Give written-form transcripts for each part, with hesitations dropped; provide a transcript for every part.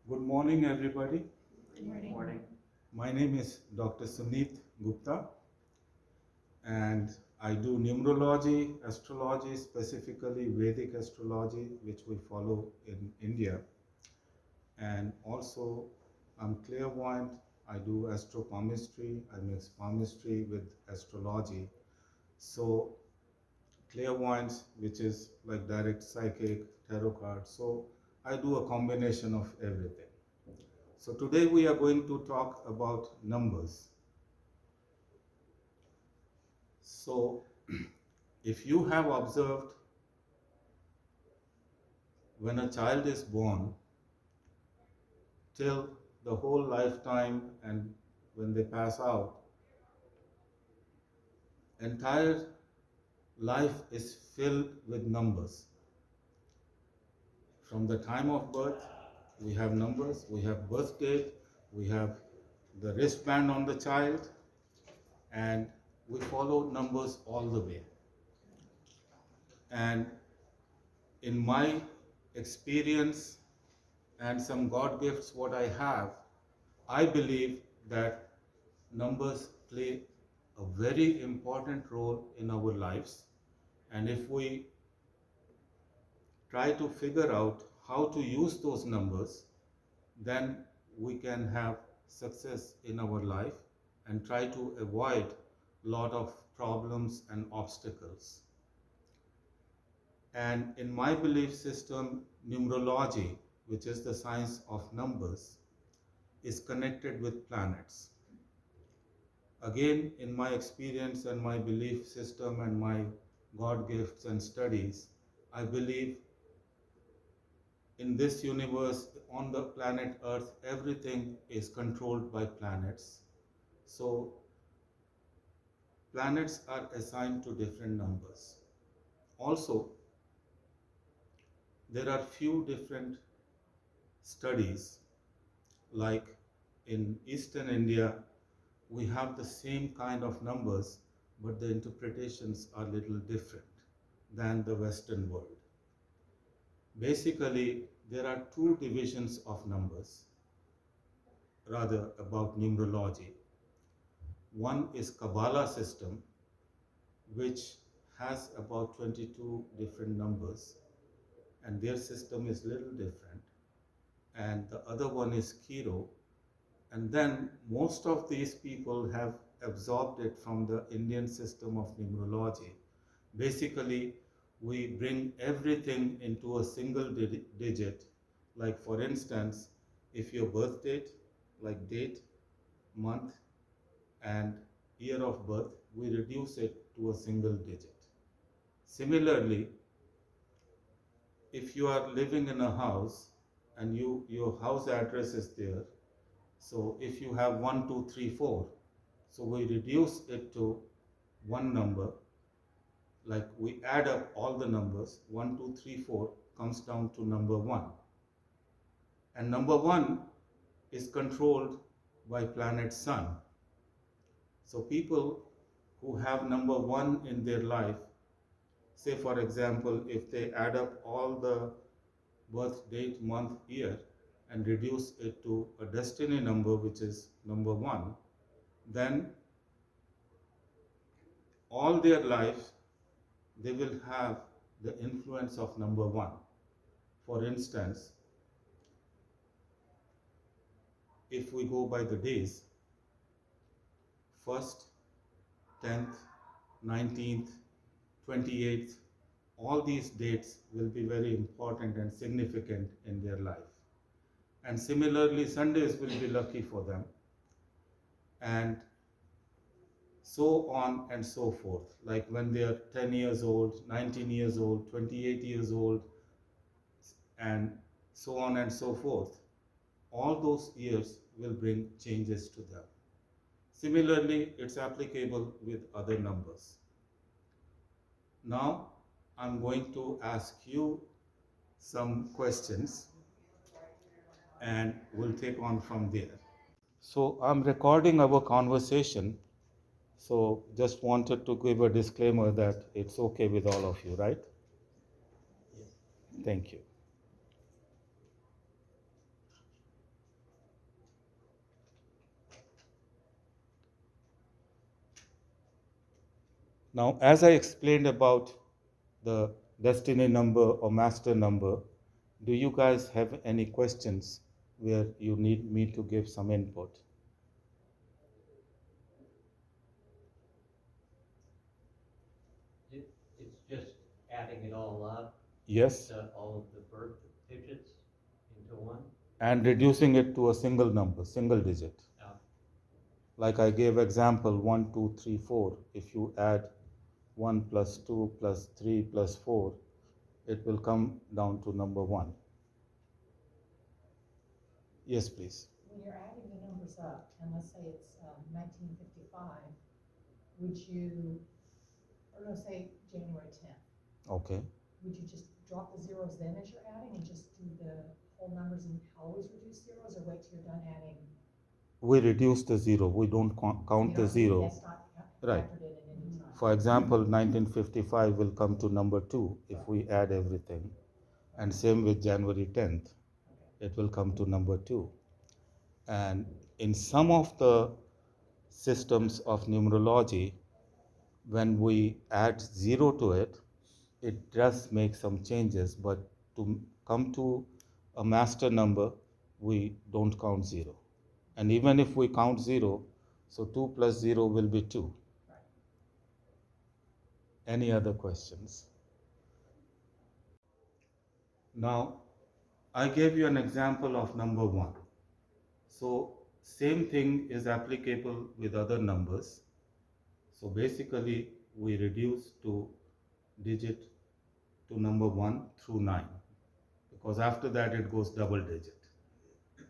Good morning, everybody. Good morning. My name is Dr. Sunit Gupta, and I do numerology, astrology, specifically Vedic astrology, which we follow in India. And also, I'm clairvoyant. I do astropalmistry. I mix palmistry with astrology. So, clairvoyance, which is like direct psychic, tarot cards. So, I do a combination of everything. So today we are going to talk about numbers. So if you have observed when a child is born till the whole lifetime and when they pass out, entire life is filled with numbers. From the time of birth, we have numbers, we have birth date, we have the wristband on the child, and we follow numbers all the way. And in my experience and some God gifts, what I have, I believe that numbers play a very important role in our lives. And if we try to figure out how to use those numbers, then we can have success in our life and try to avoid a lot of problems and obstacles. And in my belief system, numerology, which is the science of numbers, is connected with planets. Again, in my experience and my belief system and my God gifts and studies, I believe in this universe, on the planet Earth, everything is controlled by planets. So, planets are assigned to different numbers. Also, there are few different studies, like in Eastern India, we have the same kind of numbers, but the interpretations are little different than the Western world. Basically, there are two divisions of numbers, rather about numerology. One is Kabala system, which has about 22 different numbers, and their system is little different. And the other one is Kiro, and then most of these people have absorbed it from the Indian system of numerology. Basically, we bring everything into a single digit. Like for instance, if your birth date, like date, month, and year of birth, we reduce it to a single digit. Similarly, if you are living in a house and your house address is there, so if you have 1, 2, 3, 4, so we reduce it to one number, like we add up all the numbers, 1, 2, 3, 4 comes down to number 1. And number 1 is controlled by planet Sun. So people who have number 1 in their life, say for example, if they add up all the birth date, month, year, and reduce it to a destiny number, which is number 1, then all their life they will have the influence of number 1. For instance, if we go by the days, 1st, 10th, 19th, 28th, all these dates will be very important and significant in their life. And similarly, Sundays will be lucky for them. And so on and so forth. Like when they are 10 years old, 19 years old, 28 years old, and so on and so forth. All those years will bring changes to them. Similarly, it's applicable with other numbers. Now, I'm going to ask you some questions and we'll take on from there. So, I'm recording our conversation. So, just wanted to give a disclaimer that it's okay with all of you, right? Thank you. Now, as I explained about the destiny number or master number, do you guys have any questions where you need me to give some input? It's just adding it all up, Yes, all of the birth digits into one. and reducing it to a single number, single digit. Now, Like I gave example 1, 2, 3, 4. If you add 1 plus 2 plus 3 plus 4, it will come down to number 1. Yes, please. When you're adding the numbers up, and let's say it's 1955, would you, or no, say January 10th, Okay. would you just drop the zeros then as you're adding and just do the whole numbers and always reduce zeros, or wait till you're done adding? We reduce the zero. We don't count the zero. That's not Right. factored in at any time. For example, 1955 will come to number 2 if we add everything. And same with January 10th, Okay. it will come to number 2. And in some of the systems of numerology, when we add 0 to it, it does make some changes. But to come to a master number, we don't count 0. And even if we count 0, so 2 plus 0 will be 2. Right. Any other questions? Now, I gave you an example of number 1. So, same thing is applicable with other numbers. So, basically, we reduce to digit to number 1 through 9, because after that it goes double digit.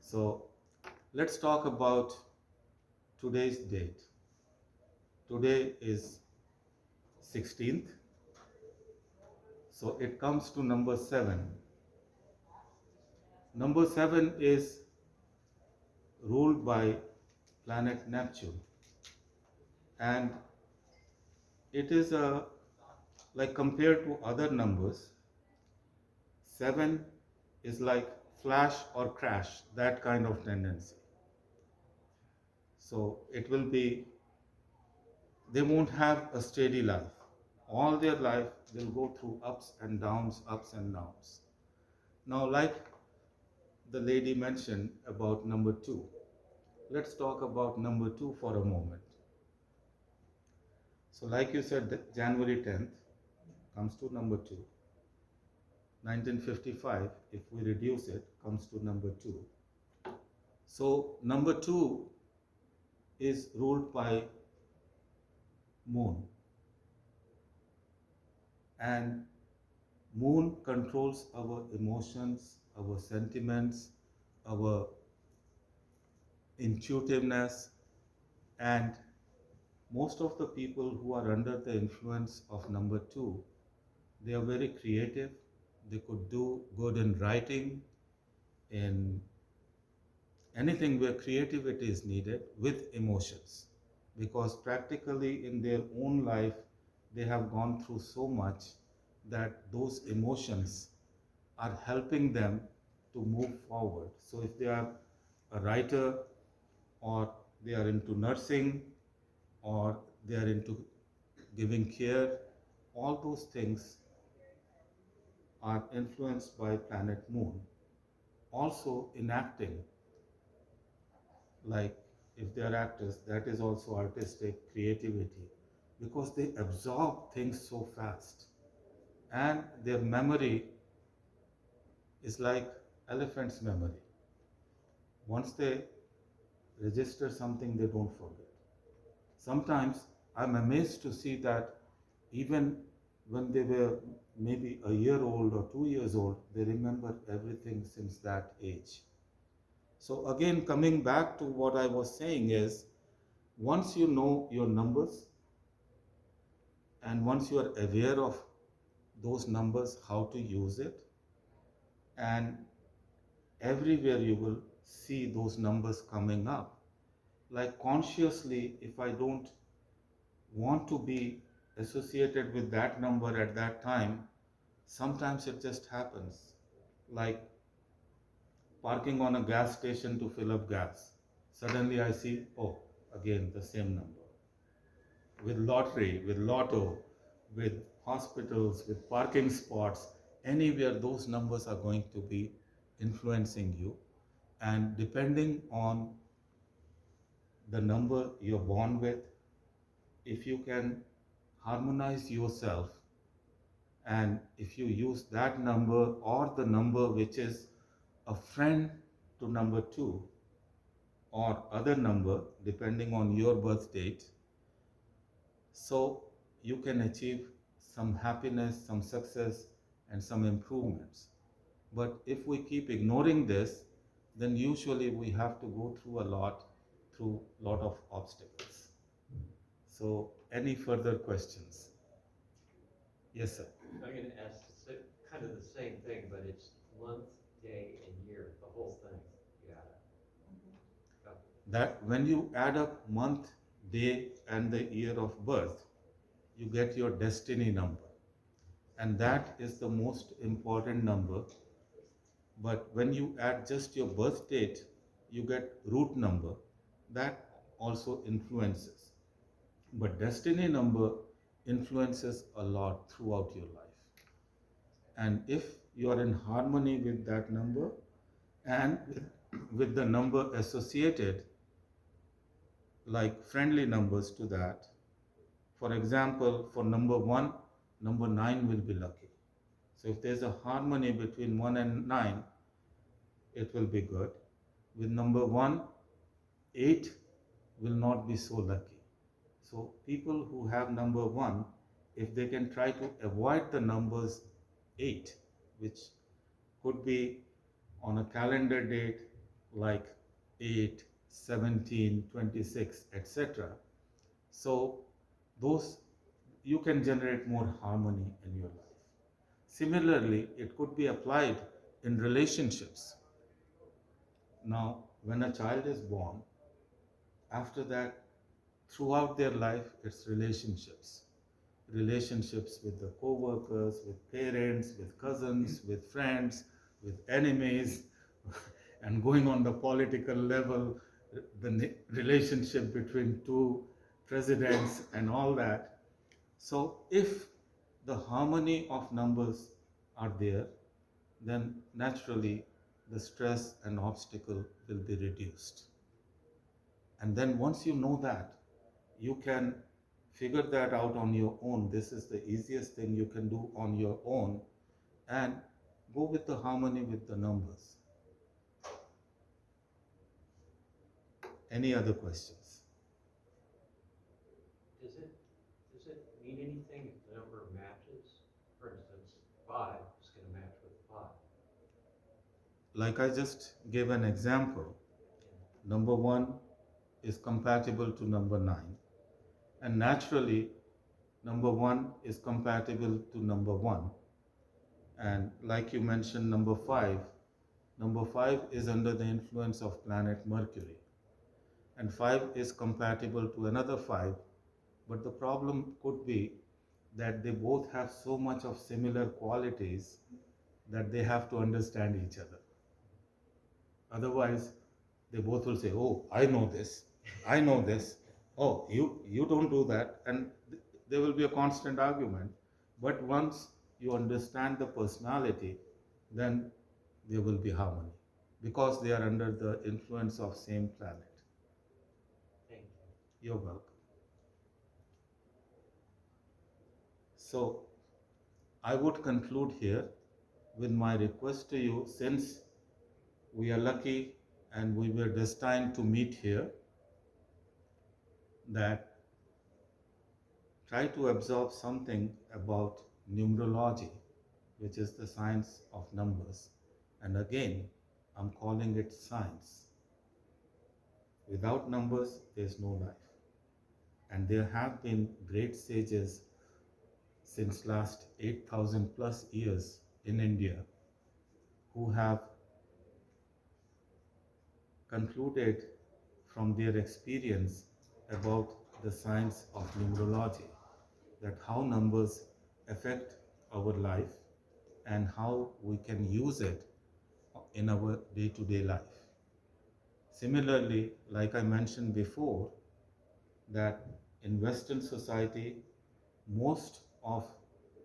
So, let's talk about today's date. Today is 16th. So, it comes to number 7. Number 7 is ruled by planet Neptune, and it is a, like, compared to other numbers, 7 is like flash or crash, that kind of tendency. So it will be, they won't have a steady life. All their life they'll go through ups and downs, ups and downs. Now, like the lady mentioned about number 2, let's talk about number 2 for a moment. So like you said, that January 10th comes to number 2. 1955, if we reduce it, comes to number 2. So number 2 is ruled by moon, and moon controls our emotions, our sentiments, our intuitiveness, and most of the people who are under the influence of number 2, they are very creative. They could do good in writing, in anything where creativity is needed with emotions, because practically in their own life they have gone through so much that those emotions are helping them to move forward. So if they are a writer, or they are into nursing, or they are into giving care, all those things are influenced by planet moon. Also in acting, like if they are actors, that is also artistic creativity, because they absorb things so fast, and their memory is like elephant's memory. Once they register something, they don't forget. Sometimes I'm amazed to see that even when they were maybe a year old or 2 years old, they remember everything since that age. So again, coming back to what I was saying is, once you know your numbers, and once you are aware of those numbers, how to use it, and everywhere you will see those numbers coming up. Like consciously, if I don't want to be associated with that number at that time, sometimes it just happens. Like parking on a gas station to fill up gas. Suddenly I see, oh, again the same number. with lottery, with lotto, with hospitals, with parking spots, anywhere those numbers are going to be influencing you. And depending on the number you're born with, if you can harmonize yourself and if you use that number or the number which is a friend to number 2 or other number depending on your birth date, so you can achieve some happiness, some success, and some improvements. But if we keep ignoring this, then usually we have to go through a lot, through a lot of obstacles. So, any further questions? Yes, sir. I'm gonna ask kind of the same thing, but it's month, day, and year, the whole thing. Yeah. That when you add up month, day, and the year of birth, you get your destiny number. And that is the most important number. But when you add just your birth date, you get root number. That also influences. But destiny number influences a lot throughout your life. And if you are in harmony with that number and with the number associated, like friendly numbers to that, for example, for number 1, number 9 will be lucky. So if there's a harmony between 1 and 9, it will be good. With number 1, 8 will not be so lucky. So people who have number 1, if they can try to avoid the numbers 8, which could be on a calendar date like 8, 17, 26, etc. So those you can generate more harmony in your life. Similarly, it could be applied in relationships. Now, when a child is born, after that, throughout their life, it's relationships. Relationships with the co-workers, with parents, with cousins, with friends, with enemies, and going on the political level, the relationship between two presidents and all that. So if the harmony of numbers are there, then naturally the stress and obstacle will be reduced. And then once you know that, you can figure that out on your own. This is the easiest thing you can do on your own, and go with the harmony with the numbers. Any other questions? Does it mean anything if the number matches? For instance, 5 is gonna match with 5. Like I just gave an example, number 1 is compatible to number 9, and naturally number 1 is compatible to number 1. And like you mentioned, number 5 is under the influence of planet Mercury, and 5 is compatible to another 5. But the problem could be that they both have so much of similar qualities that they have to understand each other. Otherwise, they both will say, oh, I know this, oh, you don't do that, and there will be a constant argument. But once you understand the personality, then there will be harmony, because they are under the influence of same planet. Thank you. You're welcome. So I would conclude here with my request to you, since we are lucky and we were destined to meet here, that try to absorb something about numerology, which is the science of numbers. And again, I'm calling it science. Without numbers, there's no life. And there have been great sages since last 8,000 plus years in India who have concluded from their experience about the science of numerology, that how numbers affect our life and how we can use it in our day-to-day life. Similarly, like I mentioned before, that in Western society, most of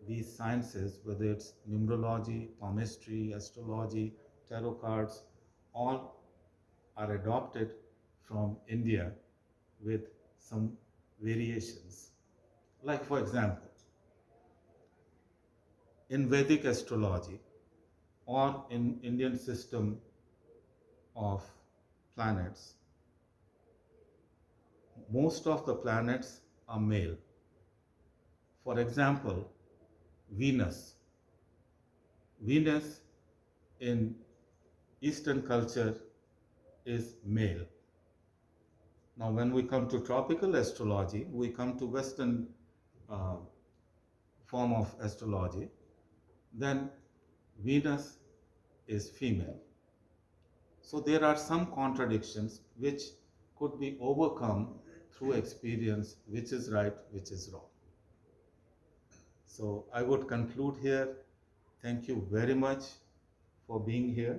these sciences, whether it's numerology, palmistry, astrology, tarot cards, all are adopted from India with some variations. Like, for example, in Vedic astrology or in Indian system of planets, most of the planets are male. For example, Venus. Venus in Eastern culture is male. Now, when we come to tropical astrology, we come to Western uh, form of astrology, then Venus is female. So there are some contradictions which could be overcome through experience, which is right, which is wrong. So I would conclude here. Thank you very much for being here.